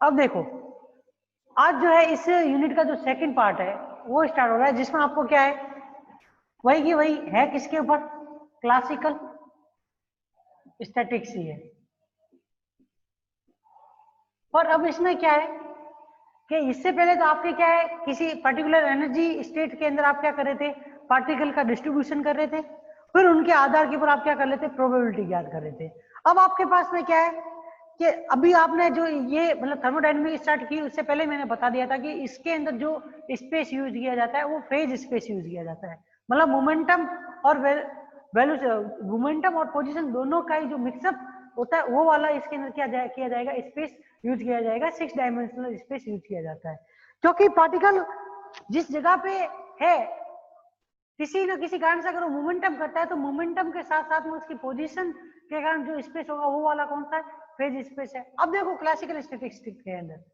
अब देखो, आज जो है इस यूनिट का जो सेकंड पार्ट है वो स्टार्ट हो रहा है, जिसमें आपको क्या है, वही की वही है, किसके ऊपर, क्लासिकल स्टैटिक्स ही है। और अब इसमें क्या है कि इससे पहले तो आपके क्या है, किसी पर्टिकुलर एनर्जी स्टेट के अंदर आप क्या कर रहे थे, पार्टिकल का डिस्ट्रीब्यूशन कर रहे थे, फिर उनके आधार के ऊपर आप क्या कर लेते, प्रोबेबिलिटी ज्ञात कर रहे थे। अब आपके पास में क्या है कि अभी आपने जो ये मतलब थर्मोडायनेमिक्स स्टार्ट की, उससे पहले मैंने बता दिया था कि इसके अंदर जो स्पेस यूज किया जाता है वो फेज स्पेस यूज किया जाता है, मतलब मोमेंटम और मोमेंटम और पोजीशन दोनों का ही जो मिक्सअप होता है वो वाला इसके अंदर किया जाएगा, स्पेस यूज किया जाएगा, 6 डायमेंशनल स्पेस यूज किया जाता है। क्योंकि पार्टिकल जिस जगह पे है, किसी न किसी कारण से अगर वो मोमेंटम करता है तो मोमेंटम के साथ साथ में उसकी पोजीशन के कारण जो स्पेस होगा वो वाला कौन सा है, फेज स्पेस है। अब देखो क्लासिकल स्टैटिस्टिक्स के अंदर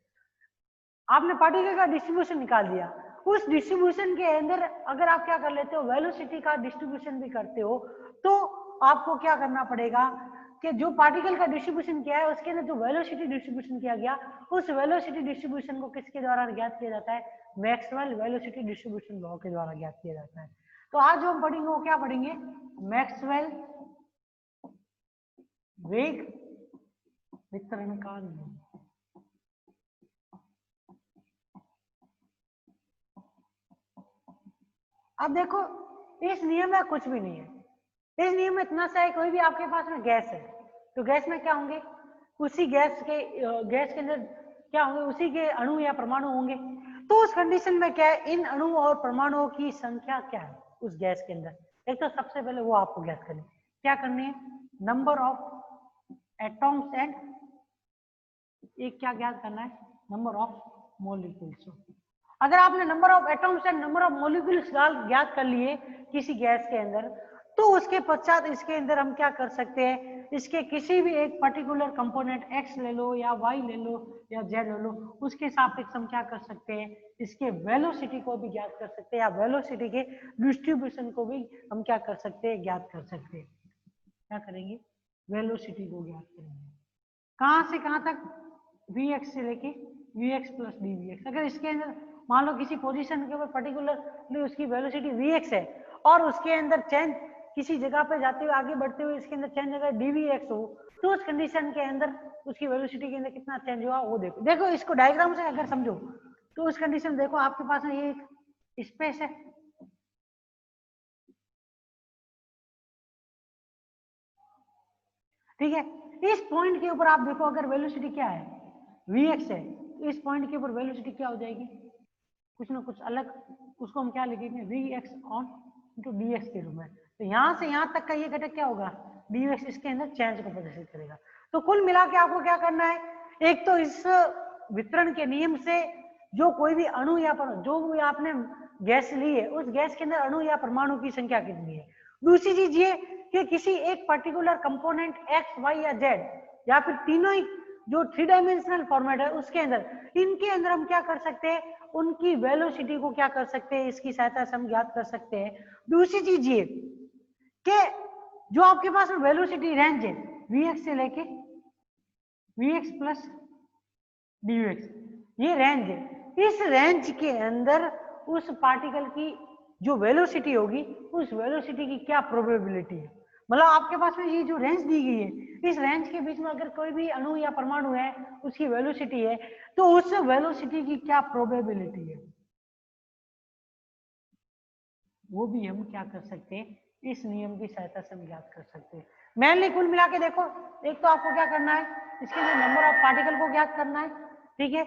आपने पार्टिकल का डिस्ट्रीब्यूशन निकाल दिया, उस डिस्ट्रीब्यूशन के अंदर अगर आप क्या कर लेते हो, वेलोसिटी का डिस्ट्रीब्यूशन भी करते हो, तो आपको क्या करना पड़ेगा कि जो पार्टिकल का डिस्ट्रीब्यूशन किया है उसके अंदर जो वेलोसिटी डिस्ट्रीब्यूशन किया गया, उस वेलोसिटी डिस्ट्रीब्यूशन को किसके द्वारा ज्ञात किया जाता है, मैक्सवेल वेलोसिटी डिस्ट्रीब्यूशन लॉ के द्वारा ज्ञात किया जाता है। तो आज जो हम पढ़ेंगे वो क्या पढ़ेंगे, मैक्सवेल वेग वितरण का नियम। अब देखो, इस नियम में कुछ भी नहीं है, इस नियम में इतना सा है, कोई भी आपके पास में गैस है तो गैस में क्या होंगे, उसी गैस के अंदर क्या होंगे, उसी के अणु या परमाणु होंगे। तो उस कंडीशन में क्या है, इन अणु और परमाणुओं की संख्या क्या है उस गैस के अंदर, एक तो सबसे पहले वो आपको ज्ञात करनी, क्या करनी है, नंबर ऑफ एटॉम्स एंड एक क्या ज्ञात करना है, नंबर ऑफ मॉलिक्यूल्स। अगर आपने number of atoms and number of molecules ज्ञात कर लिए किसी गैस के अंदर, तो उसके पश्चात इसके अंदर हम क्या कर सकते हैं, इसके किसी भी एक पर्टिकुलर कंपोनेंट एक्स ले लो या वाई ले लो या जेड ले लो, उसके सापेक्ष हम क्या कर सकते हैं, इसके वेलोसिटी को भी ज्ञात कर सकते हैं, या वेलोसिटी के डिस्ट्रीब्यूशन को भी हम क्या कर सकते हैं, ज्ञात कर सकते हैं। क्या करेंगे, वेलोसिटी को ज्ञात करेंगे, कहां से कहां तक, Vx से लेके Vx प्लस dVx। अगर इसके अंदर मान लो किसी पोजीशन के ऊपर पर्टिकुलर उसकी वेलोसिटी Vx है और उसके अंदर चेंज किसी जगह पे जाते हुए आगे बढ़ते हुए इसके अंदर चेंज अगर dVx हो, तो उस कंडीशन के अंदर उसकी वेलोसिटी के अंदर कितना चेंज हुआ वो देखो। देखो इसको डायग्राम से अगर समझो तो उस कंडीशन देखो, आपके पास में ये एक स्पेस है, ठीक है, इस पॉइंट के ऊपर आप देखो अगर वेलोसिटी क्या है, Vx है, तो इस पॉइंट के ऊपर वेलोसिटी क्या हो जाएगी, कुछ ना कुछ अलग, उसको हम क्या लिखेंगे, Vx ऑन इंटू dx के रूप में। तो यहां से यहां तक का ये घटक क्या होगा, dx, इसके अंदर चेंज को प्रदर्शित करेगा। तो कुल मिला के आपको क्या करना है, एक तो इस वितरण के नियम से जो कोई भी अणु या जो भी आपने गैस ली है उस गैस के अंदर अणु या परमाणु की संख्या कितनी है। दूसरी चीज ये कि किसी एक पर्टिकुलर कंपोनेंट एक्स वाई या जेड या फिर तीनों ही जो 3 डायमेंशनल फॉर्मेट है उसके अंदर, इनके अंदर हम क्या कर सकते हैं, उनकी वेलोसिटी को क्या कर सकते हैं, इसकी सहायता से हम ज्ञात कर सकते हैं। दूसरी चीज ये कि जो आपके पास वेलोसिटी रेंज है Vx से लेके Vx प्लस dx, ये रेंज है, इस रेंज के अंदर उस पार्टिकल की जो वेलोसिटी होगी उस वेलोसिटी की क्या प्रोबेबिलिटी है, मतलब आपके पास में ये जो रेंज दी गई है, इस रेंज के बीच में अगर कोई भी अणु या परमाणु है उसकी वेलोसिटी है, तो उस वेलोसिटी की क्या प्रोबेबिलिटी है, वो भी हम क्या कर सकते हैं, इस नियम की सहायता से हम ज्ञात कर सकते हैं। मेनली कुल मिला के देखो, एक तो आपको क्या करना है, इसके लिए नंबर ऑफ पार्टिकल को ज्ञात करना है, ठीक है,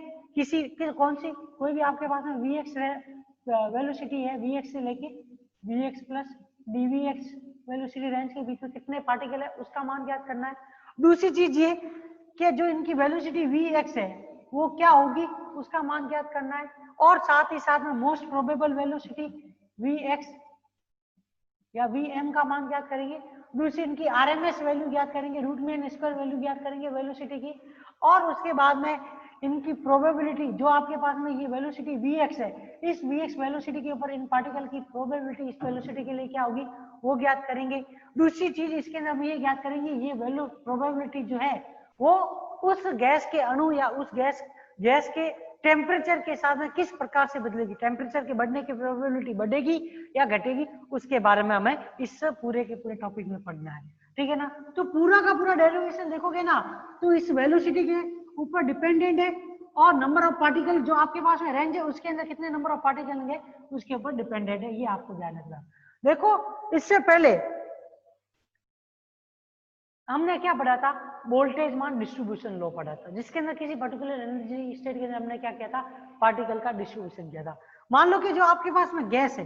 कौन सी कोई भी आपके पास में Vx वेलोसिटी है, Vx से लेके Vx plus dVx velocity range के बीच में कितने पार्टिकल है उसका मान ज्ञात करना है। दूसरी चीज ये कि जो इनकी वेलोसिटी Vx है वो क्या होगी उसका मान ज्ञात करना है, और साथ ही साथ में मोस्ट प्रोबेबल वेलोसिटी Vx या Vm का मान ज्ञात करेंगे। दूसरी इनकी RMS वैल्यू ज्ञात करेंगे, रूट मीन स्क्वायर वैल्यू ज्ञात करेंगे वेलोसिटी की, और उसके बाद में इनकी प्रोबेबिलिटी जो आपके पास में ये वेलोसिटी Vx है, इस Vx वेलोसिटी के ऊपर इन पार्टिकल की प्रोबेबिलिटी इस वेलोसिटी के लिए क्या होगी वो ज्ञात करेंगे। दूसरी चीज इसके अंदर हम ये ज्ञात करेंगे, ये वैल्यू प्रोबेबिलिटी जो है वो उस गैस के अणु या उस गैस गैस के टेम्परेचर के साथ में किस प्रकार से बदलेगी, टेम्परेचर के बढ़ने की प्रोबेबिलिटी बढ़ेगी या घटेगी, उसके बारे में हमें इस पूरे के पूरे टॉपिक में पढ़ना है, ठीक है ना। तो पूरा का पूरा डेरिवेशन देखोगे ना तो इस वेलोसिटी के ऊपर डिपेंडेंट है और नंबर ऑफ पार्टिकल जो आपके पास में रेंज है उसके अंदर कितने नंबर ऑफ पार्टिकल होंगे उसके ऊपर डिपेंडेंट है, ये आपको ध्यान रखना। देखो इससे पहले हमने क्या पढ़ा था, वोल्टेज मान डिस्ट्रीब्यूशन लॉ पढ़ा था, जिसके अंदर किसी पर्टिकुलर एनर्जी स्टेट के अंदर हमने क्या किया था, पार्टिकल का डिस्ट्रीब्यूशन किया था। मान लो कि जो आपके पास में गैस है,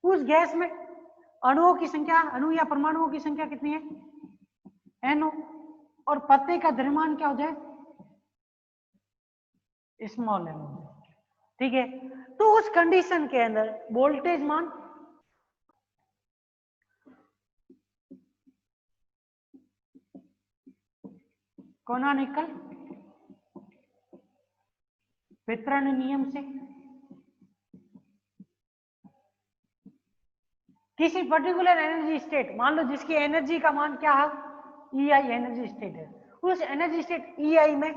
उस गैस में अणुओं की संख्या, अणु या परमाणुओं की संख्या कितनी है, NO, और पत्ते का द्रव्यमान क्या हो जाए, स्मॉल m, ठीक है। तो उस कंडीशन के अंदर वोल्टेज मान कोनोनिकल वितरण नियम से किसी पर्टिकुलर एनर्जी स्टेट, मान लो जिसकी एनर्जी का मान क्या है, EI एनर्जी स्टेट है, उस एनर्जी स्टेट EI में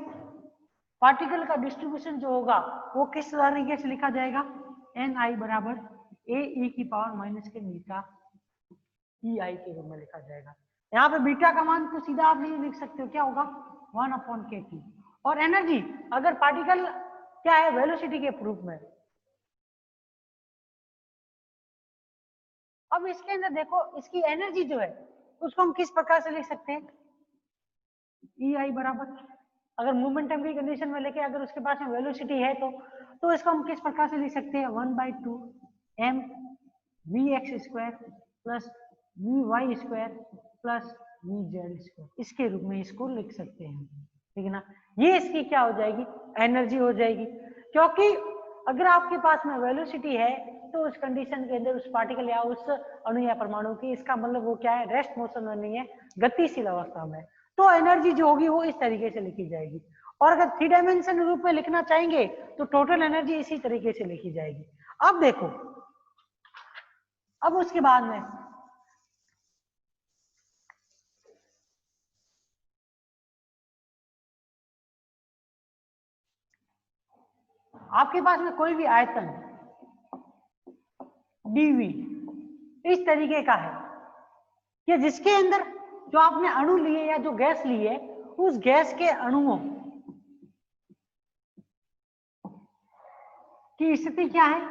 पार्टिकल का डिस्ट्रीब्यूशन जो होगा वो किस तरीके से लिखा जाएगा, Ni बराबर AE की पावर माइनस के बीटा EI के रूप में लिखा जाएगा। यहाँ पे बीटा का मान तो सीधा आप नहीं लिख सकते हो, क्या होगा 1/kT, और एनर्जी अगर पार्टिकल क्या है वेलोसिटी के रूप में। अब इसके अंदर देखो इसकी एनर्जी जो है उसको हम किस प्रकार से लिख सकते हैं, EI बराबर, अगर मोमेंटम की कंडीशन में लेके अगर उसके पास में वेलोसिटी है तो इसको हम किस प्रकार से लिख सकते हैं, 1/2 m vx square plus vy square plus vz square, इसके रूप में इसको लिख सकते हैं, ठीक है ना। ये इसकी क्या हो जाएगी, एनर्जी हो जाएगी, क्योंकि अगर आपके पास में वेलोसिटी है तो उस कंडीशन के अंदर उस पार्टिकल या उस अणु या परमाणु की, इसका मतलब वो क्या है, रेस्ट मोशन में नहीं है, गतिशील अवस्था में, तो एनर्जी जो होगी वो इस तरीके से लिखी जाएगी। और अगर 3 डायमेंशन रूप में लिखना चाहेंगे तो टोटल एनर्जी इसी तरीके से लिखी जाएगी। अब देखो, अब उसके बाद में आपके पास में कोई भी आयतन dV इस तरीके का है कि जिसके अंदर जो आपने अणु लिए या जो गैस ली है उस गैस के अणुओं की स्थिति क्या है,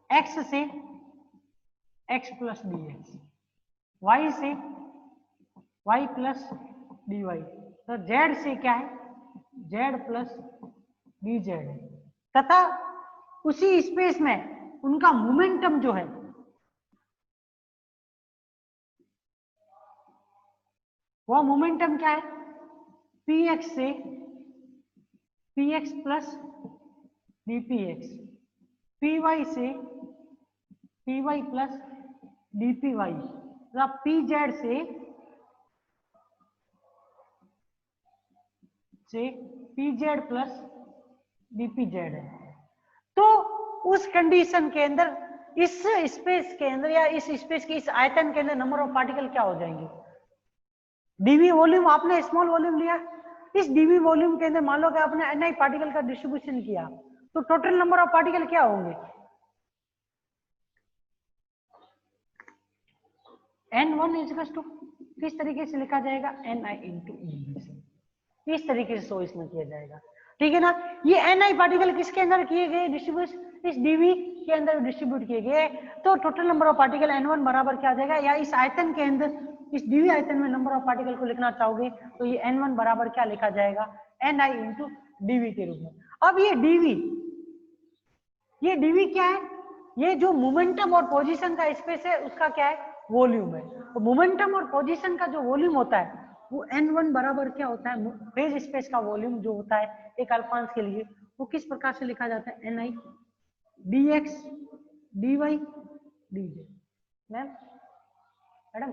x से x प्लस dx, y से y प्लस dy, तो z से क्या है, z प्लस dz है, तथा उसी स्पेस में उनका मोमेंटम जो है वो मोमेंटम क्या है, px से px प्लस dpx, py से py प्लस dpy, pz से pz प्लस dpz है। तो उस कंडीशन के अंदर इस स्पेस के अंदर या इस स्पेस के इस आयतन के अंदर नंबर ऑफ पार्टिकल क्या हो जाएंगे, डीवी वॉल्यूम आपने स्मॉल वॉल्यूम लिया, इस डीवी वॉल्यूम के अंदर मान लो कि आपने Ni पार्टिकल का डिस्ट्रीब्यूशन किया तो टोटल नंबर ऑफ पार्टिकल क्या होंगे, N1 इज टू किस तरीके से लिखा जाएगा, Ni इंटू ई, इस तरीके से शो इसमें किया जाएगा, ठीक है ना। ये Ni पार्टिकल किसके अंदर किए गए डिस्ट्रीब्यूशन, इस डीवी के अंदर डिस्ट्रीब्यूट किए गए, तो total number of particle N1 बराबर क्या आ जाएगा, या इस आयतन के अंदर इस डीवी आयतन में नंबर ऑफ पार्टिकल को लिखना चाहोगे तो ये N1 बराबर क्या लिखा जाएगा, Ni इंटू डीवी के रूप में। अब ये डीवी क्या है, ये जो मोमेंटम और पोजीशन का स्पेस है उसका क्या है, वॉल्यूम है। तो मोमेंटम और पोजीशन का जो वॉल्यूम होता है वो N1 बराबर क्या होता है, फेज स्पेस का वॉल्यूम जो होता है एक अल्पांश के लिए, वो किस प्रकार से लिखा जाता है, Ni dx dy dz। Madam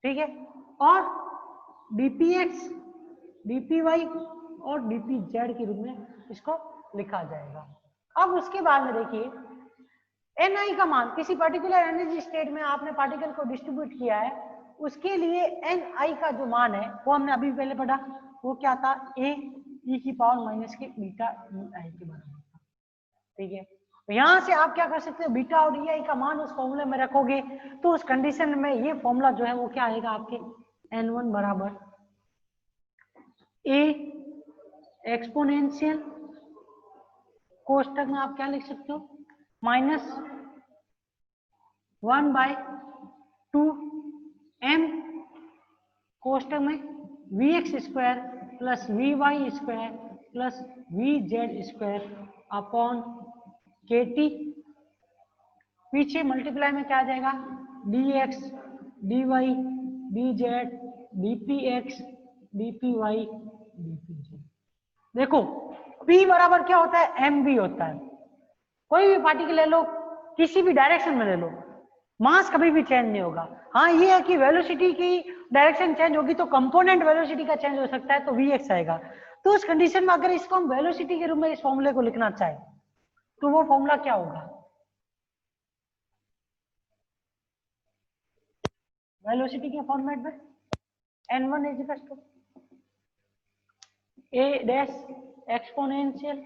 ठीक है, और dpx dpy और dpz के रूप में इसको लिखा जाएगा। अब उसके बाद में देखिए Ni का मान किसी पर्टिकुलर एनर्जी स्टेट में आपने पार्टिकल को डिस्ट्रीब्यूट किया है उसके लिए एन आई का जो मान है वो हमने अभी पहले पढ़ा, वो क्या था, ए ई की पावर माइनस के बीटा आई के बराबर था। ठीक है, तो यहां से आप क्या कर सकते हो, बीटा और ई आई का मान उस फॉर्मूले में रखोगे तो उस कंडीशन में ये फॉर्मूला जो है वो क्या आएगा आपके n1 बराबर ए एक्सपोनेंशियल कोष्टक में आप क्या लिख सकते हो माइनस 1/2 m कोष्टक में vx square plus vy square plus vz square upon kt, पीछे मल्टीप्लाई में क्या आ जाएगा dx dy dz dpx dpy dpz। देखो p बराबर क्या होता है mv होता है, कोई भी पार्टिकल ले लो किसी भी डायरेक्शन में ले लो, मास कभी भी चेंज नहीं होगा। हाँ ये है कि वेलोसिटी की डायरेक्शन चेंज होगी तो कंपोनेंट वेलोसिटी का चेंज हो सकता है, तो vx आएगा। तो उस कंडीशन में अगर इसको हम वेलोसिटी के रूप में इस फॉर्मूले को लिखना चाहे तो वो फॉर्मूला क्या होगा, वेलोसिटी के फॉर्मेट में n1 is equal to a dash exponential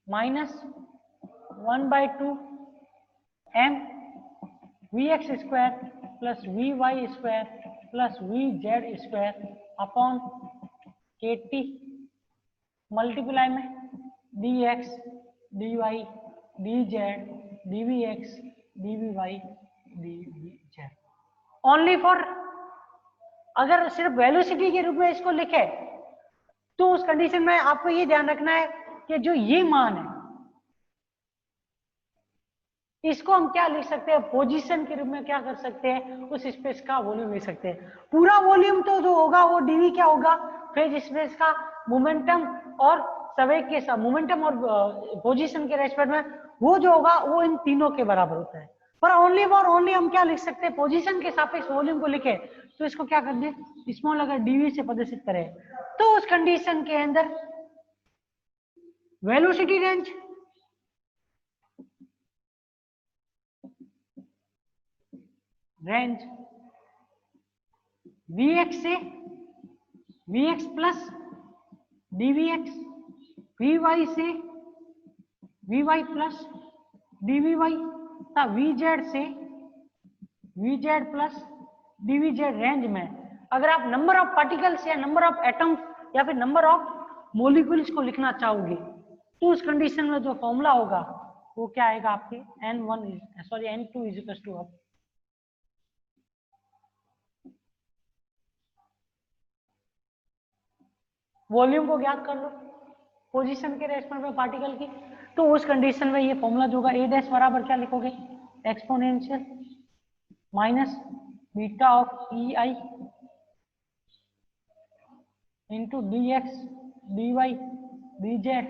minus 1/2 m vx square plus vy square plus vz square upon kt multiply में dx dy dz dvx dvy dvz। Only for, अगर सिर्फ velocity के रूप में इसको लिखे तो उस कंडीशन में आपको ये ध्यान रखना है कि जो ये मान है इसको हम क्या लिख सकते हैं, पोजीशन के रूप में क्या कर सकते हैं, उस स्पेस का वॉल्यूम लिख सकते हैं। पूरा वॉल्यूम तो जो होगा वो डीवी क्या होगा, फेज स्पेस का मोमेंटम और सवेग के साथ, मोमेंटम और पोजीशन के रेस्पेक्ट में वो जो होगा वो इन तीनों के बराबर होता है। पर ओनली फॉर ओनली हम क्या लिख सकते हैं, पोजीशन के सापेक्ष वॉल्यूम को लिखे तो इसको क्या कर दे, स्मॉल अगर डीवी से प्रदर्शित करें तो उस कंडीशन के अंदर वेलोसिटी रेंज vx से vx प्लस dvx, vy से vy प्लस dvy तथा vz से vz प्लस dvz रेंज में अगर आप नंबर ऑफ पार्टिकल्स या नंबर ऑफ एटम्स या फिर नंबर ऑफ मॉलिक्यूल्स को लिखना चाहोगे तो उस कंडीशन में जो फॉर्मूला होगा वो क्या आएगा आपके n2 is equal to volume को ज्ञात कर लो पोजीशन के रेस्पेक्ट में पार्टिकल की, तो उस कंडीशन में ये फॉर्मूला जो होगा ए डैश बराबर क्या लिखोगे, exponential minus beta of E I into D X D Y D Z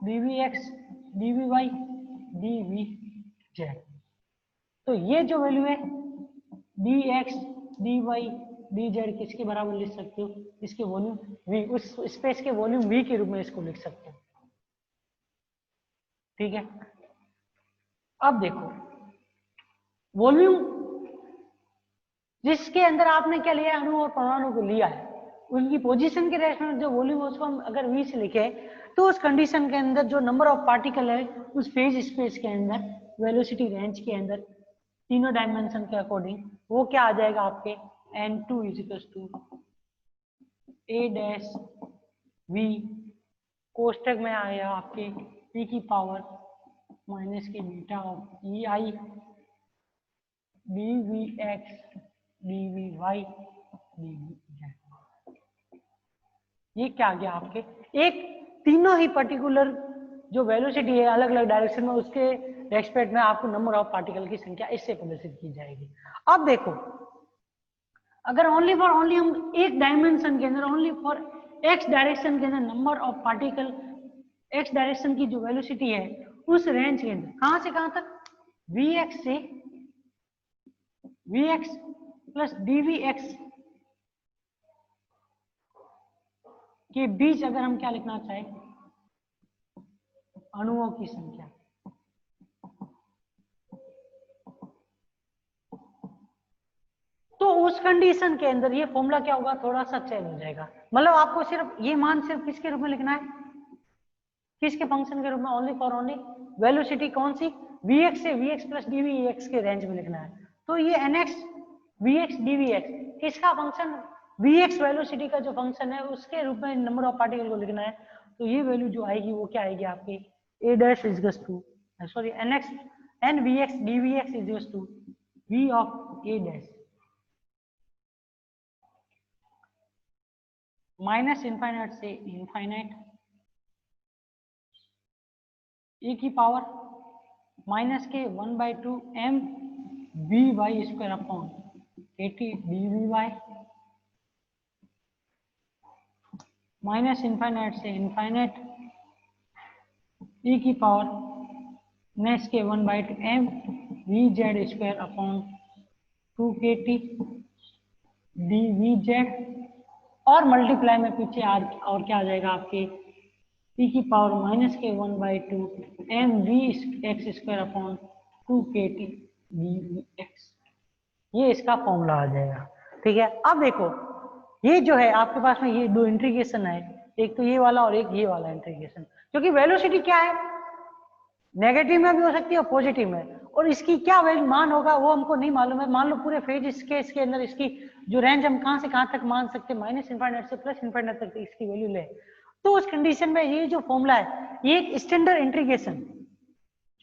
D V X D V Y D V Z. तो ये जो वैल्यू है D X D Y D Z किसके बराबर लिख सकते हो, इसके वॉल्यूम वी, उस स्पेस के वॉल्यूम वी के रूप में इसको लिख सकते हो। ठीक है, अब देखो वॉल्यूम जिसके अंदर आपने क्या लिया, अणु और परमाणु को लिया है, उनकी पोजीशन के रेस्पेक्ट में जो वॉल्यूम है उसको हम अगर वी से लिखे तो उस कंडीशन के अंदर जो नंबर ऑफ पार्टिकल है उस फेज स्पेस के अंदर वेलोसिटी रेंज के अंदर तीनों डायमेंशन के अकॉर्डिंग वो क्या आ जाएगा आपके n2 is equal to A dash V कोष्टक में आया आपके p की पावर माइनस के beta of E I D V X D V Y D V Z. ये क्या आ गया आपके, एक तीनों ही पर्टिकुलर जो वेलोसिटी है अलग अलग डायरेक्शन में उसके रेस्पेक्ट में आपको नंबर ऑफ पार्टिकल की संख्या इससे प्रदर्शित की जाएगी। अब देखो अगर ओनली फॉर ओनली हम एक डायमेंशन के अंदर ओनली फॉर एक्स डायरेक्शन के अंदर number of particle x direction की जो वेलोसिटी है उस रेंज के अंदर कहां से कहां तक vx से vx प्लस dvx के बीच अगर हम क्या लिखना चाहें अणुओं की संख्या, उस कंडीशन के अंदर ये फॉर्मूला क्या होगा, थोड़ा सा चेंज हो जाएगा। मतलब आपको सिर्फ ये मान सिर्फ किसके रूप में लिखना है, किसके फंक्शन के रूप में, ओनली फॉर ओनली वेलोसिटी कौन सी, vx से vx प्लस dvx के रेंज में लिखना है। तो ये nx vx dvx किसका फंक्शन, vx वेलोसिटी का जो फंक्शन है उसके रूप में नंबर ऑफ पार्टिकल को लिखना है। तो ये वैल्यू जो आएगी वो क्या आएगी आपकी, a डैश is equals to sorry nx n vx dvx is equals to v of a dash minus infinite से इनफाइनाइट e की पावर माइनस के 1/2 m v Y square upon kt D Y minus infinite से infinite e की power next के 1/2 m v Z square upon 2 kt D V Z और multiply में पीछे और क्या आ जाएगा आपके e की पावर माइनस के 1/2 m v X square upon 2 kt D V X, ये इसका फॉर्मूला आ जाएगा। ठीक है, अब देखो ये जो है आपके पास में ये दो इंटीग्रेशन है, एक तो ये वाला और एक ये वाला इंटीग्रेशन, क्योंकि वेलोसिटी क्या है, नेगेटिव में भी हो सकती है और पॉजिटिव में, और इसकी क्या वैल्यू मान होगा वो हमको नहीं मालूम है। मान लो पूरे फेज इसके अंदर इसकी जो रेंज हम कहां से कहां तक मान सकते हैं, माइनस इनफाइनाइट से प्लस इनफाइनाइट तक इसकी वैल्यू ले, तो उस कंडीशन में ये जो फॉर्मूला है ये एक स्टैंडर्ड इंटीग्रेशन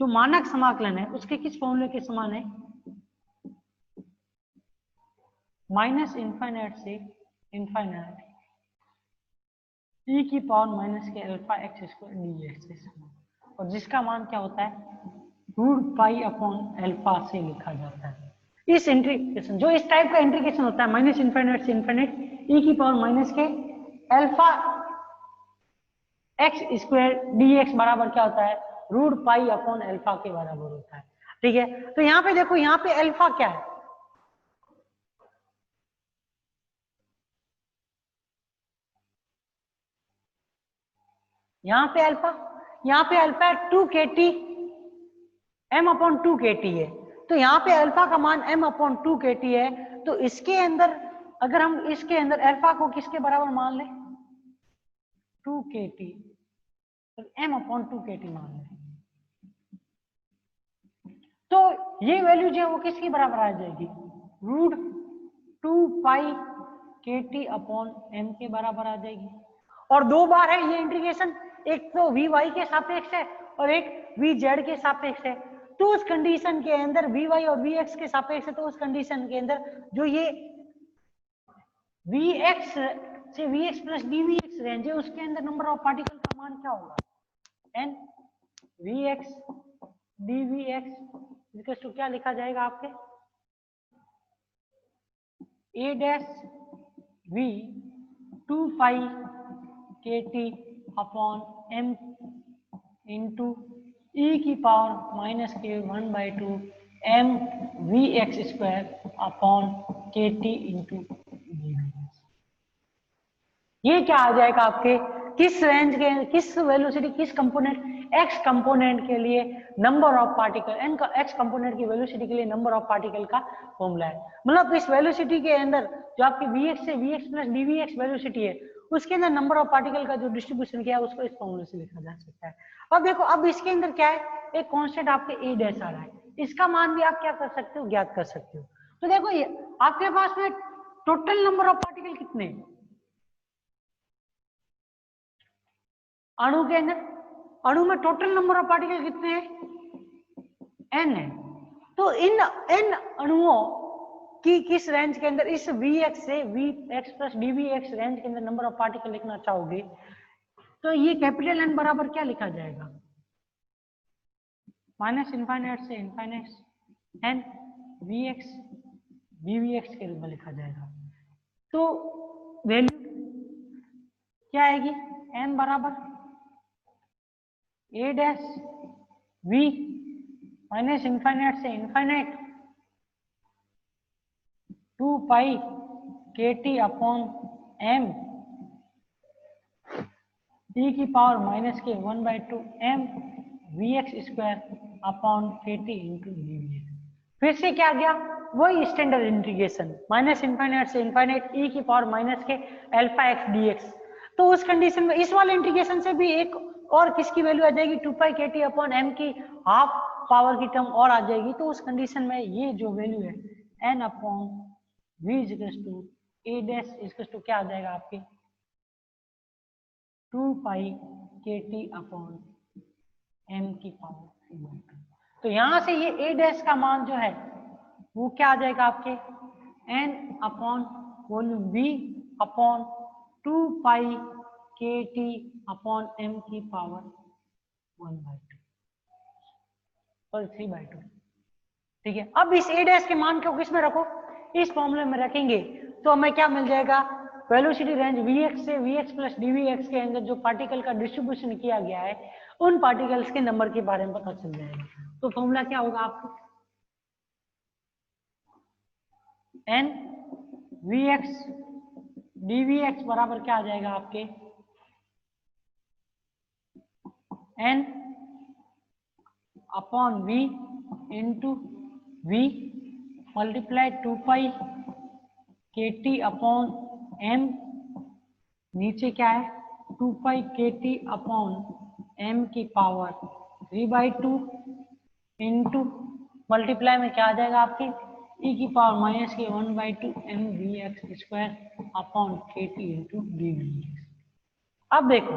जो मानक समाकलन है उसके किस फॉर्मूले के समान है, माइनस इनफाइनाइट से इनफाइनाइट e की पावर माइनस के alpha x square D x से समान, और जिसका मान क्या होता है रूट पाई अपॉन अल्फा से लिखा जाता है। इस इंटीग्रेशन जो इस टाइप का इंटीग्रेशन होता है माइनस इनफाइनाइट से इनफाइनाइट e की पावर माइनस के alpha x square D x बराबर क्या होता है रूट पाई अपॉन अल्फा के बराबर होता है। ठीक है, तो यहाँ पे देखो यहाँ पे अल्फा क्या है, यहाँ पे अल्फा है 2 kt m अपॉन 2 kt है, तो यहाँ पे अल्फा का मान m अपॉन 2 kt है, तो इसके अंदर अगर हम इसके अंदर अल्फा को किसके बराबर मान लें 2 kt, तो m अपॉन 2 kt मान लें, तो ये वैल्यू जो है वो किसके बराबर आ जाएगी root 2 pi kt upon m के बराबर आ जाएगी। और दो बार है ये इंटीग्रेशन, एक तो वी वाई के सापेक्ष है और एक वी जेड के सापेक्ष है, तो उस कंडीशन के अंदर वी वाई और वी एक्स के सापेक्ष है, तो उस कंडीशन के अंदर जो ये वी एक्स से V X plus D V X range है उसके अंदर नंबर ऑफ पार्टिकल का मान क्या होगा N V X D V X क्या लिखा जाएगा आपके A dash V 2 pi kt upon m into e की पावर माइनस के 1/2 m v X square upon kt into ये क्या आ जाएगा आपके किस रेंज के किस वेलोसिटी किस कंपोनेंट x कंपोनेंट के लिए नंबर ऑफ पार्टिकल n का x कंपोनेंट की वेलोसिटी के लिए नंबर ऑफ पार्टिकल का फॉर्मूला है। मतलब इस वेलोसिटी के अंदर जो आपकी vx से vx प्लस dvx वेलोसिटी है उसके अंदर नंबर ऑफ पार्टिकल का जो डिस्ट्रीब्यूशन किया है उसको इस फॉर्मूले से लिखा जा सकता है। अब देखो अब इसके अंदर क्या है एक कांस्टेंट आपके a डैश आ रहा है, इसका मान भी आप क्या कर सकते हो ज्ञात कर सकते हो। तो देखो ये आपके पास में टोटल नंबर ऑफ पार्टिकल कितने हैं अणु के अंदर, अणु में टोटल नंबर ऑफ पार्टिकल कितने हैं n है, तो इन n अणुओं की किस रेंज के अंदर इस Vx से Vx प्लस dVx रेंज के अंदर नंबर ऑफ पार्टिकल लिखना चाहोगे तो ये कैपिटल N बराबर क्या लिखा जाएगा माइनस इनफाइनाइट से इनफाइनाइट n Vx dVx के रूप में लिखा जाएगा। तो वैल्यू क्या आएगी n बराबर a dash v minus infinite से infinite 2 pi kt upon m e की पावर माइनस के 1/2 m vx square upon kt into dvx। फिर से क्या गया, वही स्टैंडर्ड इंटीग्रेशन, माइनस इनफाइनाइट से इनफाइनाइट e की पावर माइनस के अल्फा एक्स dx। तो उस कंडीशन में इस वाले इंटीग्रेशन से भी एक और किसकी वैल्यू आ जाएगी, 2 पाई kt अपॉन m की हाफ पावर की टर्म और आ जाएगी। तो उस कंडीशन में ये जो वैल्यू है n upon v equals to a dash equals to क्या आ जाएगा आपके 2 पाई kt अपॉन m की पावर। तो यहां से ये a डैश का मान जो है वो क्या आ जाएगा आपके n upon volume v upon 2 pi kt upon m की पावर 1/2 और 3/2। ठीक है, अब इस a डैश के मान को किस में रखो, इस फॉर्मूले में रखेंगे तो हमें क्या मिल जाएगा, वेलोसिटी रेंज vx से vx प्लस dvx के अंदर जो पार्टिकल का डिस्ट्रीब्यूशन किया गया है उन पार्टिकल्स के नंबर के बारे में पता चल जाएगा। तो फॉर्मूला क्या होगा आपको, n vx dvx बराबर क्या आ जाएगा आपके n upon v into v multiply 2 pi kt upon m, नीचे क्या है 2 पाई kt अपॉन m की पावर 3/2 इंटू मल्टीप्लाई में क्या आ जाएगा आपके e की पावर माइनस के 1/2 m vx square upon kt into dvx। अब देखो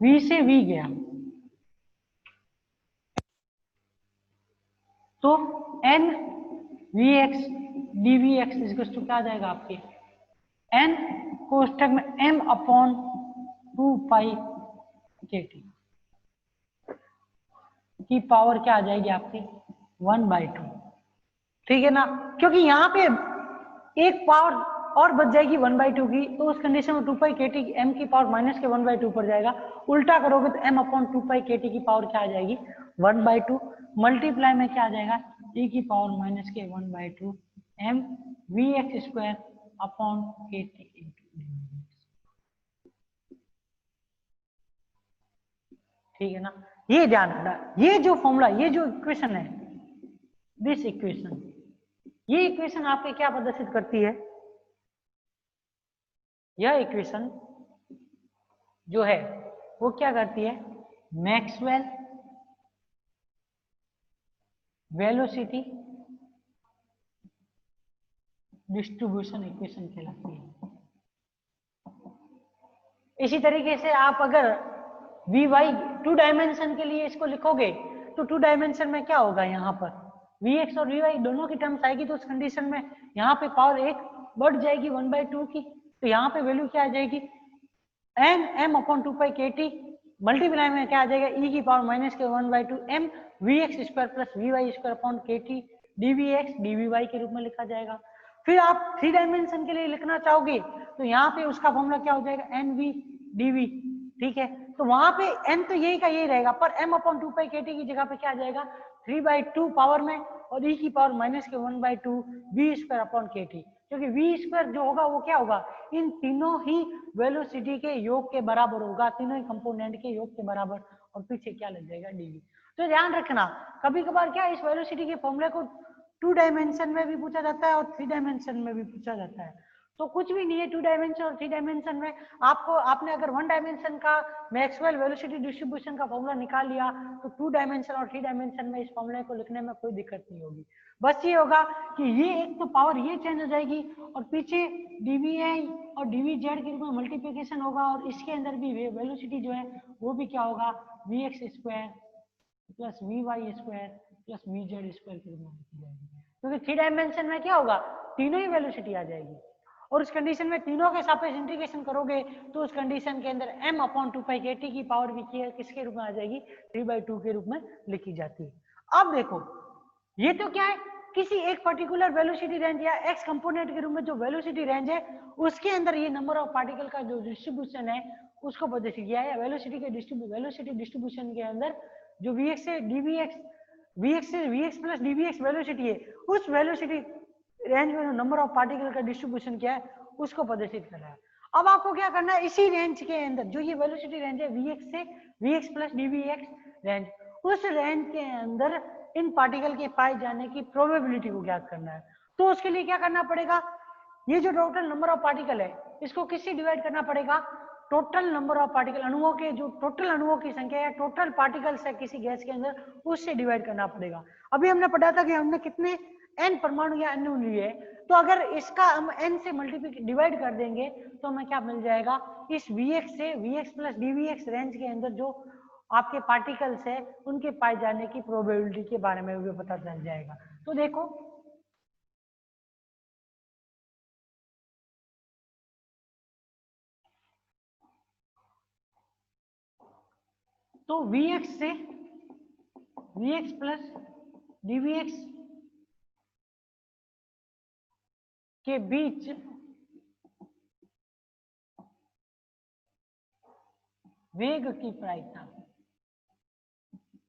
v से v गया तो n vx dvx equal to क्या आ जाएगा आपके n कोष्टक में m अपॉन 2 पाई kt की पावर क्या आ जाएगी आपकी 1/2। ठीक है ना, क्योंकि यहाँ पे एक पावर और बच जाएगी 1/2 की, तो उस कंडीशन में 2 पाई kt m की पावर माइनस के 1/2 पर जाएगा। उल्टा करोगे तो m अपॉन 2 पाई kt की पावर क्या आ जाएगी 1/2 मल्टीप्लाई में क्या आ जाएगा e की पावर माइनस के 1/2 m vx square upon kt into dvx। ठीक है ना, ये ध्यान रखना, ये जो फॉर्मूला, ये जो इक्वेशन है, दिस इक्वेशन, ये इक्वेशन आपके क्या प्रदर्शित करती है, यह इक्वेशन जो है वो क्या करती है, मैक्सवेल वेलोसिटी डिस्ट्रीब्यूशन इक्वेशन कहलाती है। इसी तरीके से आप अगर वी वाई 2 डायमेंशन के लिए इसको लिखोगे तो 2 डायमेंशन में क्या होगा, यहाँ पर वी एक्स और वी वाई दोनों की टर्म्स आएगी, तो उस कंडीशन में यहाँ पे पावर एक बढ़ जाएगी 1/2 की, तो यहाँ पे वैल्यू क्या आ जाएगी n m upon 2 pi kt multiply में क्या आ जाएगा e की पावर माइनस के 1/2 m vx square plus vy square upon kt dvx dvy के रूप में लिखा जाएगा। फिर आप 3 डायमेंशन के लिए लिखना चाहोगे तो यहाँ पे उसका फॉर्मूला क्या हो जाएगा nv dv। ठीक है, तो वहां पे n तो यही का यही रहेगा, पर m अपॉन 2 पाई kt की जगह पे क्या आ जाएगा 3/2 पावर में और e की पावर माइनस के 1/2 v स्क्वायर अपॉन kt, क्योंकि v स्क्वायर जो होगा वो क्या होगा इन तीनों ही वेलोसिटी के योग के बराबर होगा, तीनों ही कंपोनेंट के योग के बराबर, और पीछे क्या लग जाएगा dv। तो ध्यान रखना, कभी कभार क्या इस वेलोसिटी के फॉर्मूले को 2 डायमेंशन में भी पूछा जाता है और 3 डायमेंशन में भी पूछा जाता है। तो कुछ भी नहीं है 2 डायमेंशन और 3 डायमेंशन में, आपको आपने अगर 1 डायमेंशन का मैक्सवेल वेलोसिटी डिस्ट्रीब्यूशन का फॉर्मूला निकाल लिया तो 2 डायमेंशन और 3 डायमेंशन में इस फॉर्मूले को लिखने में कोई दिक्कत नहीं होगी। बस ये होगा कि ये एक तो पावर ये चेंज हो जाएगी और पीछे dvi और dvz के रूप में मल्टीप्लिकेशन होगा, और इसके अंदर भी वेलोसिटी जो है वो भी क्या होगा vx square plus vy square plus vz square के रूप में लिखी जाएगी, क्योंकि 3 डायमेंशन में क्या होगा तीनों ही वेलोसिटी आ जाएगी, और उस कंडीशन में तीनों के सापेक्ष इंटीग्रेशन करोगे तो उस कंडीशन के अंदर m अपॉन 2 पाई kt की पावर भी किसके रूप में आ जाएगी 3/2 के रूप में लिखी जाती है। अब देखो ये तो क्या है किसी एक पर्टिकुलर वेलोसिटी रेंज या एक्स कंपोनेंट के रूप में जो वेलोसिटी रेंज है उसके अंदर ये नंबर ऑफ पार्टिकल का जो डिस्ट्रीब्यूशन है उसको प्रदर्शित किया है। वेलोसिटी डिस्ट्रीब्यूशन के अंदर जो vx से dvx, vx से vx प्लस dvx वेलोसिटी है, उस वेलोसिटी रेंज में जो नंबर ऑफ पार्टिकल का डिस्ट्रीब्यूशन किया है उसको प्रदर्शित कर रहा है। अब आपको क्या करना है, इसी रेंज के अंदर जो ये वेलोसिटी रेंज है vx से vx प्लस dvx रेंज, उस रेंज के अंदर इन पार्टिकल के पाए जाने की प्रोबेबिलिटी को ज्ञात करना है। तो उसके लिए क्या करना पड़ेगा, ये जो टोटल नंबर ऑफ पार्टिकल है इसको किससे डिवाइड करना पड़ेगा, टोटल नंबर ऑफ पार्टिकल, अणुओं के जो टोटल अणुओं की संख्या है, टोटल पार्टिकल्स है किसी गैस के अंदर, उससे डिवाइड करना पड़ेगा। अभी हमने पढ़ा था कि हमने कितने n परमाणु या अणु लिए, तो अगर इसका हम n से मल्टीप्लाई डिवाइड कर देंगे तो हमें क्या मिल जाएगा, इस Vx से Vx प्लस dVx रेंज के अंदर जो आपके पार्टिकल्स है उनके पाए जाने की प्रोबेबिलिटी के बारे में भी पता चल जाएगा। तो देखो तो Vx से Vx प्लस dVx के बीच वेग की प्रायिकता,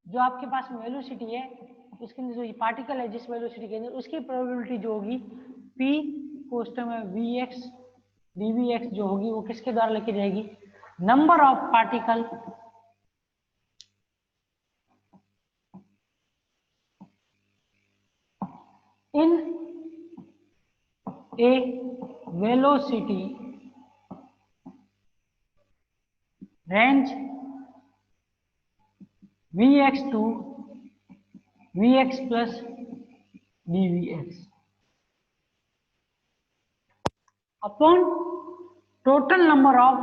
जो आपके पास वेलोसिटी है उसके अंदर जो ये पार्टिकल है जिस वेलोसिटी के अंदर, उसकी प्रोबेबिलिटी जो होगी p कोष्टक में Vx dVx जो होगी वो किसके द्वारा लिखी जाएगी, number of particle in A velocity range Vx to Vx plus dVx upon total number of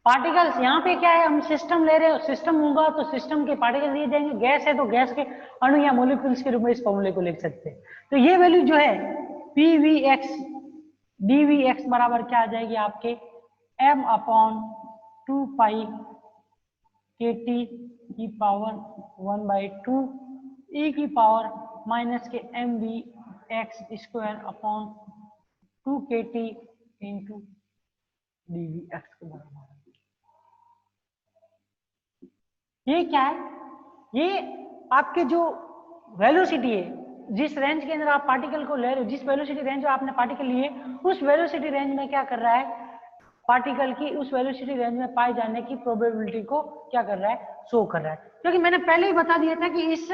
particles यहाँ पे क्या है, हम सिस्टम ले रहे हो, सिस्टम होगा तो सिस्टम के पार्टिकल दिए जाएंगे, गैस है तो गैस के अणु या मोलिक्यूल्स के रूप में इस फॉर्मूले को लिख सकते हैं। तो ये वैल्यू जो है PVx dVx बराबर क्या आ जाएगी आपके m अपॉन 2 पाई KT की पावर 1/2 e की पावर माइनस के mVx square upon 2 KT into dVx के बराबर। ये क्या है, ये आपके जो वेलोसिटी है, जिस रेंज के अंदर आप पार्टिकल को ले रहे हो, जिस वेलोसिटी रेंज में आपने पार्टिकल लिए, उस वेलोसिटी रेंज में क्या कर रहा है, पार्टिकल की उस वेलोसिटी रेंज में पाए जाने की प्रोबेबिलिटी को क्या कर रहा है, शो कर रहा है। क्योंकि मैंने पहले ही बता दिया था कि इस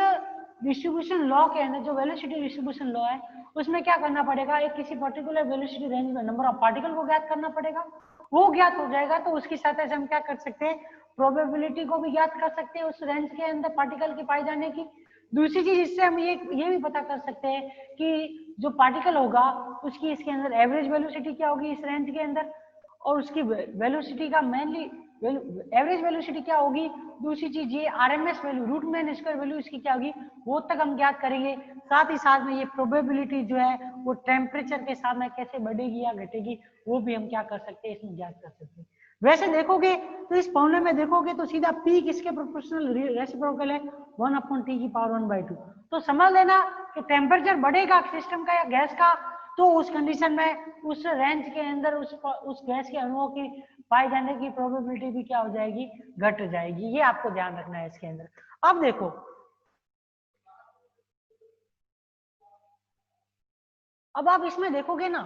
डिस्ट्रीब्यूशन लॉ के अंदर जो वेलोसिटी डिस्ट्रीब्यूशन लॉ है उसमें क्या करना पड़ेगा, एक किसी पर्टिकुलर वेलोसिटी रेंज में नंबर ऑफ पार्टिकल को ज्ञात करना पड़ेगा। वो ज्ञात हो जाएगा तो उसकी सहायता से हम क्या कर सकते हैं, प्रोबेबिलिटी को भी ज्ञात कर सकते हैं उस रेंज के अंदर पार्टिकल के पाए जाने की। दूसरी चीज इससे हम ये भी पता कर सकते हैं कि जो पार्टिकल होगा उसकी इसके अंदर एवरेज वेलोसिटी क्या होगी इस रेंज के अंदर, और उसकी वेलोसिटी का मेनली एवरेज वेलोसिटी क्या होगी। दूसरी चीज ये RMS value root mean square value इसकी क्या होगी, वो तक हम ज्ञात करेंगे। साथ ही साथ में ये प्रोबेबिलिटी जो है वो टेम्परेचर के साथ में कैसे बढ़ेगी या घटेगी वो भी हम क्या कर सकते हैं, इसमें ज्ञात कर सकते हैं। वैसे देखोगे तो इस फॉर्मूले में देखोगे तो सीधा P किसके प्रोपोर्शनल रेसिप्रोकल है, 1/T की पावर 1/2। तो समझ लेना कि टेम्परेचर बढ़ेगा सिस्टम का या गैस का, तो उस कंडीशन में उस रेंज के अंदर उस गैस के अणुओं की पाए जाने की प्रोबेबिलिटी भी क्या हो जाएगी, घट जाएगी। ये आपको ध्यान रखना है इसके अंदर। अब देखो अब आप इसमें देखोगे ना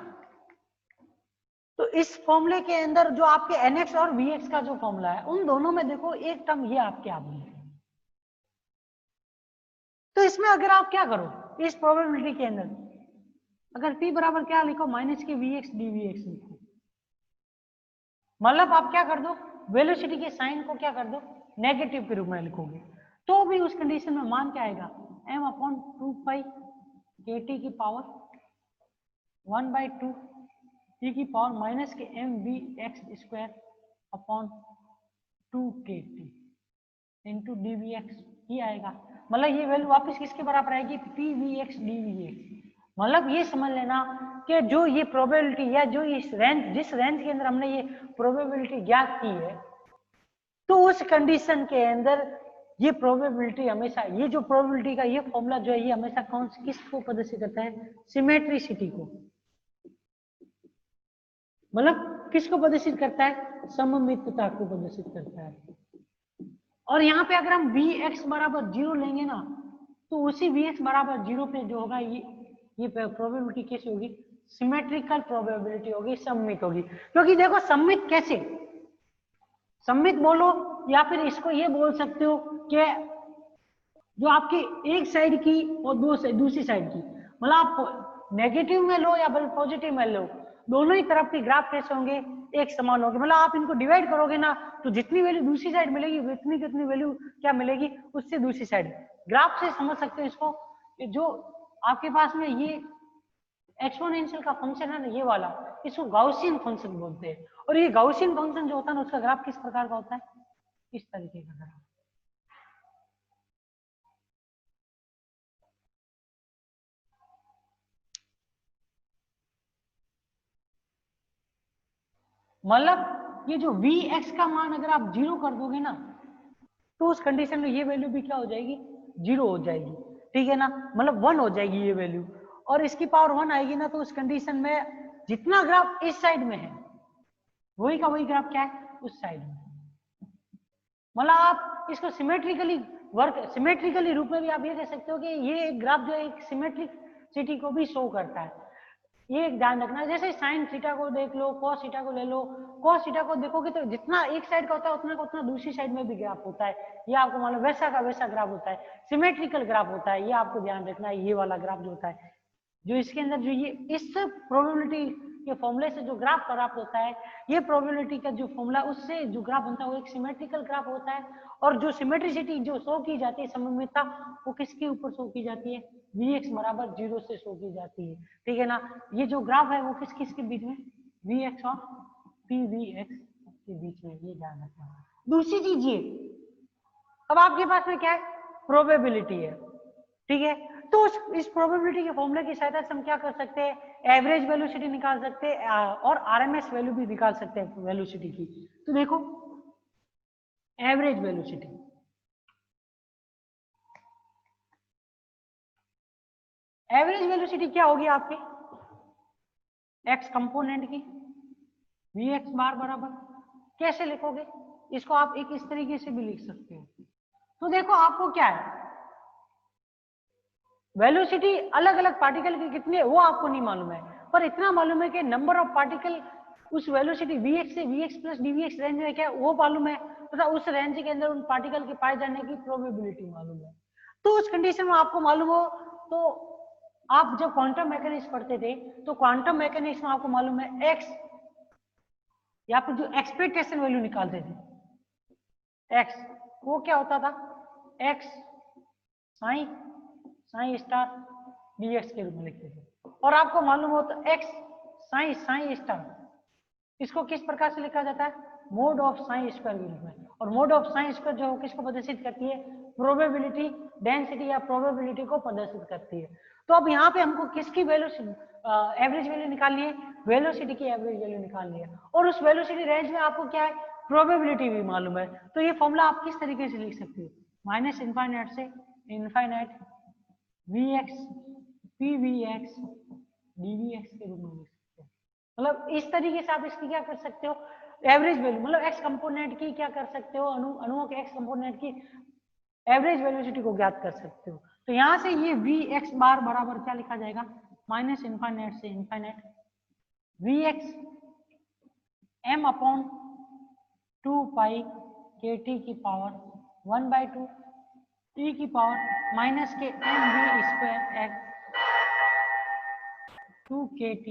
तो इस फॉर्मूले के अंदर जो आपके NX और VX का जो फॉर्मूला है उन दोनों में देखो एक टर्म ये आपके आ गई है। तो इसमें अगर आप क्या करो इस प्रोबेबिलिटी के अंदर अगर P बराबर क्या लिखो माइनस के Vx dVx लिखो, मतलब आप क्या कर दो वेलोसिटी के साइन को क्या कर दो नेगेटिव के रूप में लिखोगे, तो भी उस कंडीशन में मान क्या आएगा m/2 पाई KT की पावर 1/2 e की पावर माइनस के mVx square upon 2 KT into dVx ही आएगा। मतलब ये वैल्यू वापस किसके बराबर आएगी, PVx dVx। मतलब ये समझ लेना कि जो ये प्रोबेबिलिटी या जो इस रेंज जिस रेंज के अंदर हमने ये प्रोबेबिलिटी ज्ञात की है, तो उस कंडीशन के अंदर ये प्रोबेबिलिटी हमेशा, ये जो प्रोबेबिलिटी का ये फॉर्मूला जो है ये हमेशा कौन किसको प्रदर्शित करता है, सिमेट्रिसिटी को। मतलब किसको प्रदर्शित करता है, सममितता को प्रदर्शित करता है। और यहाँ पे अगर हम Vx बराबर 0 लेंगे ना तो उसी Vx बराबर 0 पे जो होगा ये ये प्रोबेबिलिटी कैसी होगी, सिमेट्रिकल प्रोबेबिलिटी होगी, सममित होगी। क्योंकि देखो सममित कैसे, सममित बोलो या फिर इसको ये बोल सकते हो कि जो आपकी एक साइड की और दूसरी साइड की, मतलब आप नेगेटिव में लो या फिर पॉजिटिव में लो, दोनों ही तरफ के ग्राफ कैसे होंगे, एक समान होंगे। मतलब आप इनको डिवाइड करोगे ना तो जितनी वैल्यू दूसरी साइड मिलेगी उतनी कितनी वैल्यू क्या मिलेगी उससे दूसरी साइड। ग्राफ से समझ सकते हो इसको, जो आपके पास में ये एक्सपोनेंशियल का फंक्शन है ना, ये वाला, इसको गाउसियन फंक्शन बोलते हैं। और ये गाउसियन फंक्शन जो होता है ना, उसका ग्राफ किस प्रकार का होता है, इस तरीके का ग्राफ। मतलब ये जो Vx का मान अगर आप 0 कर दोगे ना, तो उस कंडीशन में ये वैल्यू भी क्या हो जाएगी, 0 हो जाएगी, ठीक है ना, मतलब 1 हो जाएगी ये वैल्यू। और इसकी पावर 1 आएगी ना, तो उस कंडीशन में जितना ग्राफ इस साइड में है वही का वही ग्राफ क्या है उस साइड में। मतलब आप इसको सिमेट्रिकली रूप में भी आप ये कह सकते हो कि ये एक ग्राफ जो है एक सिमेट्रिक सिटी को भी शो करता है। ये एक ध्यान रखना, जैसे साइन थीटा को देख लो, कॉस थीटा को ले लो, कॉस थीटा को देखोगे तो जितना एक साइड का होता है उतना का उतना दूसरी साइड में भी ग्राफ होता है, ये आपको मालूम, वैसा का वैसा ग्राफ होता है, सिमेट्रिकल ग्राफ होता है, ये आपको ध्यान रखना है। ये वाला ग्राफ जो होता है, जो इसके अंदर जो ये इस प्रोबेबिलिटी के फॉर्मूले से जो ग्राफ प्राप्त होता है, ये प्रोबेबिलिटी का जो फॉर्मूला उससे जो ग्राफ बनता है वो एक सिमेट्रिकल ग्राफ होता है। और जो सिमेट्रिसिटी जो शो की जाती है, सममितता, वो किसके ऊपर शो की जाती है, Vx बराबर 0 से शो की जाती है, ठीक है ना। ये जो ग्राफ है वो किस किस के बीच में, Vx और PVx के बीच में, ये ध्यान रखना। दूसरी चीज ये, अब आपके पास में क्या है, प्रोबेबिलिटी है, ठीक है। तो इस प्रोबेबिलिटी के फॉर्मूले की सहायता से हम क्या कर सकते हैं, एवरेज वेलोसिटी निकाल सकते हैं और आरएमएस वैल्यू भी निकाल सकते हैं वेलोसिटी की। तो देखो एवरेज वेलोसिटी, एवरेज वेलोसिटी क्या होगी आपकी, एक्स कंपोनेंट की Vx बार बराबर, कैसे लिखोगे इसको, आप एक इस तरीके से भी लिख सकते हो। तो देखो आपको क्या है, वेलोसिटी अलग अलग पार्टिकल की कितनी है वो आपको नहीं मालूम है, पर इतना मालूम है कि नंबर ऑफ पार्टिकल उस वेलोसिटी Vx से Vx प्लस dVx रेंज में क्या है वो मालूम है, तथा उस रेंज के अंदर उन पार्टिकल के पाए जाने की प्रोबेबिलिटी मालूम है। तो उस कंडीशन में आपको मालूम हो, तो आप जब क्वांटम मैकेनिक्स पढ़ते थे तो क्वांटम मैकेनिक्स में आपको मालूम है एक्स या फिर जो एक्सपेक्टेशन वैल्यू निकालते थे एक्स, वो क्या होता था, एक्स साइन स्टार dx के रूप में लिखते थे। और आपको मालूम हो तो एक्स साइन स्टार, इसको किस प्रकार से लिखा जाता है, मोड ऑफ साइन स्क्वायर के रूप में। और मोड ऑफ साइन स्क्वायर जो किसको प्रदर्शित करती है, प्रोबेबिलिटी डेंसिटी या प्रोबेबिलिटी को प्रदर्शित करती है। तो अब यहाँ पे हमको किसकी वैल्यू, एवरेज वैल्यू निकालनी है, वेलोसिटी की एवरेज वैल्यू निकालनी है। और उस वेलोसिटी रेंज में आपको क्या है, प्रोबेबिलिटी भी मालूम है। तो ये फॉर्मूला आप किस तरीके से लिख सकते हो, माइनस इनफाइनाइट से इनफाइनाइट Vx PVx dVx के रूप में लिख सकते हो। मतलब इस तरीके से आप इसकी क्या कर सकते हो, एवरेज वैल्यू, मतलब एक्स कंपोनेंट की क्या कर सकते हो, अणुओं के एक्स कंपोनेंट की एवरेज वेलोसिटी को ज्ञात कर सकते हो। तो यहां से ये Vx बार बराबर क्या लिखा जाएगा, माइनस इनफाइनाइट से infinite Vx m upon 2 pi kt की पावर 1/2 e की पावर माइनस के mv square x 2 kt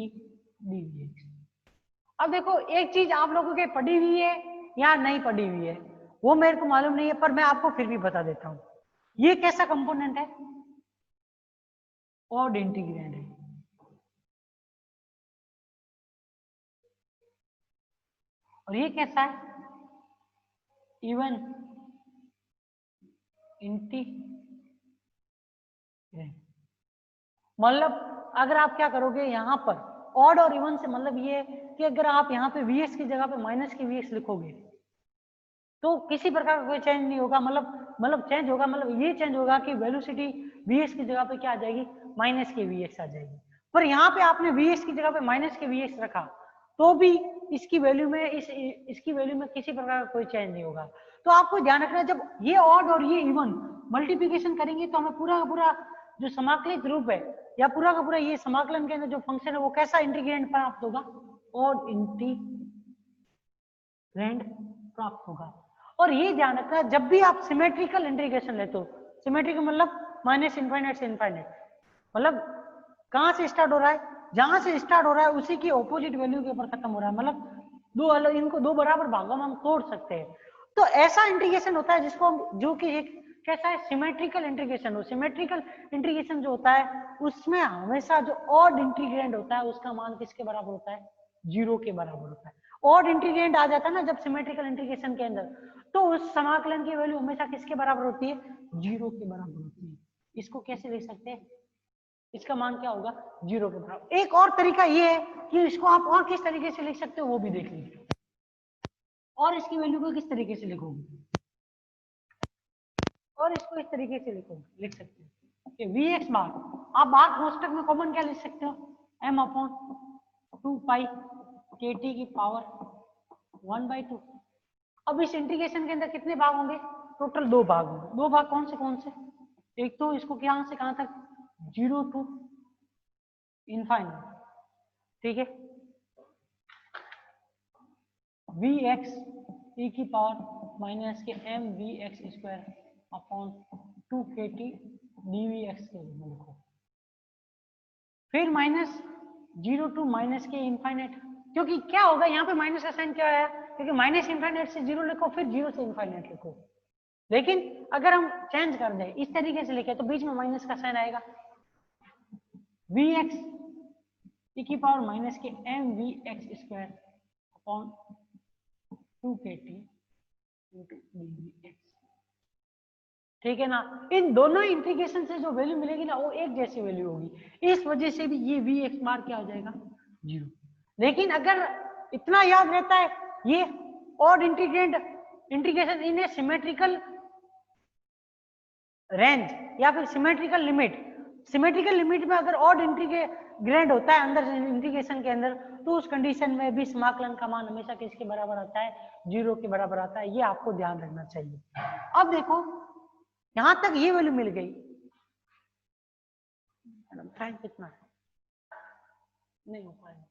dvx। अब देखो एक चीज आप लोगों के पढ़ी हुई है या नहीं पढ़ी हुई है वो मेरे को मालूम नहीं है, पर मैं आपको फिर भी बता देता हूं। ये कैसा कंपोनेंट है, ऑड इंटीग्रैंड है। और ये कैसा है, इवन इंटीग्रैंड। मतलब अगर आप क्या करोगे यहाँ पर ऑड और इवन से मतलब ये कि अगर आप यहाँ पे Vx की जगह पे माइनस की Vx लिखोगे तो किसी प्रकार का कोई चेंज नहीं होगा, मतलब चेंज होगा, मतलब ये चेंज होगा कि वेलोसिटी Vx की जगह पे क्या आ जाएगी, माइनस की Vx आ जाएगी। पर यहाँ पे आपने Vx की जगह पे माइनस के Vx रखा तो भी इसकी वैल्यू में इसकी वैल्यू में किसी प्रकार का कोई चेंज नहीं होगा। तो आपको ध्यान रखना, जब ये ऑड और ये इवन मल्टीप्लिकेशन करेंगे तो हमें पूरा का पूरा जो समाकलित रूप है या पूरा का पूरा ये समाकलन के अंदर जो फंक्शन है वो कैसा इंटीग्रेंड प्राप्त होगा, ऑड इंटीग्रेंड प्राप्त होगा। और ये ध्यान रखना जब भी आप सिमेट्रिकल इंटीग्रेशन लेते हो, सिमेट्रिकल मतलब माइनस इनफाइनाइट से इनफाइनाइट, मतलब कहां से स्टार्ट हो रहा है, जहां से स्टार्ट हो रहा है उसी की ऑपोजिट वैल्यू के ऊपर खत्म हो रहा है, मतलब दो अलग, इनको दो बराबर भागों में हम तोड़ सकते हैं। तो ऐसा इंटीग्रेशन होता है जिसको हम, जो कि एक कैसा है, सिमेट्रिकल इंटीग्रेशन हो। सिमेट्रिकल इंटीग्रेशन जो होता है उसमें हमेशा जो ऑड इंटीग्रेंड होता है उसका मान किसके बराबर होता है, 0 के बराबर होता है। ऑड इंटीग्रेंड आ जाता है ना जब सिमेट्रिकल इंटीग्रेशन के अंदर, तो उस समाकलन की वैल्यू हमेशा किसके बराबर होती है, 0 के बराबर होती है। इसको कैसे लिख सकते हैं, इसका मान क्या होगा, 0 के बराबर। एक और तरीका ये है कि इसको आप और किस तरीके से लिख सकते हो वो भी देख लीजिए, और इसकी वैल्यू को किस तरीके से लिखोगे, और इसको इस तरीके से लिख सकते हो कि वी एक्स बार, आप बार कोष्टक में कॉमन क्या लिख सकते हो, m अपॉन 2 पाई के टी की पावर 1/2। अब इस इंटीग्रेशन के अंदर कितने भाग होंगे, टोटल 2 भाग होंगे। 2 भाग कौन से, एक तो इसको कहां से कहां तक, 0 टू इनफाइनाइट, ठीक है, वी एक्स ई की पावर माइनस के M V X square upon 2 K T D V x के रूप में लिखो। फिर माइनस 0 टू माइनस के इनफाइनाइट, क्योंकि क्या होगा यहाँ पे माइनस का साइन क्या आया, क्योंकि माइनस इनफाइनाइट से 0 लिखो, फिर 0 से इनफाइनाइट लिखो। लेकिन अगर हम चेंज कर दें, इस तरीके से लिखे तो बीच में माइनस का साइन आएगा, वी एक्स ई की पावर माइनस के M V X square upon 2 K T into D V X, ठीक है ना। इन दोनों इंटीग्रेशन से जो वैल्यू मिलेगी ना वो एक जैसी वैल्यू होगी, इस वजह से भी ये वी एक्स बार क्या हो जाएगा, 0। लेकिन अगर इतना याद रहता है, ये odd integration in A symmetrical range या फिर सिमेट्रिकल लिमिट में अगर ऑड इंटीग्रेंड होता है अंदर इंटीग्रेशन के अंदर, तो उस कंडीशन में भी समाकलन का मान हमेशा किसके बराबर आता है, 0 के बराबर आता है। ये आपको ध्यान रखना चाहिए। अब देखो यहां तक ये वैल्यू मिल गई, मैडम टाइम कितना है, नहीं हो पाएगा,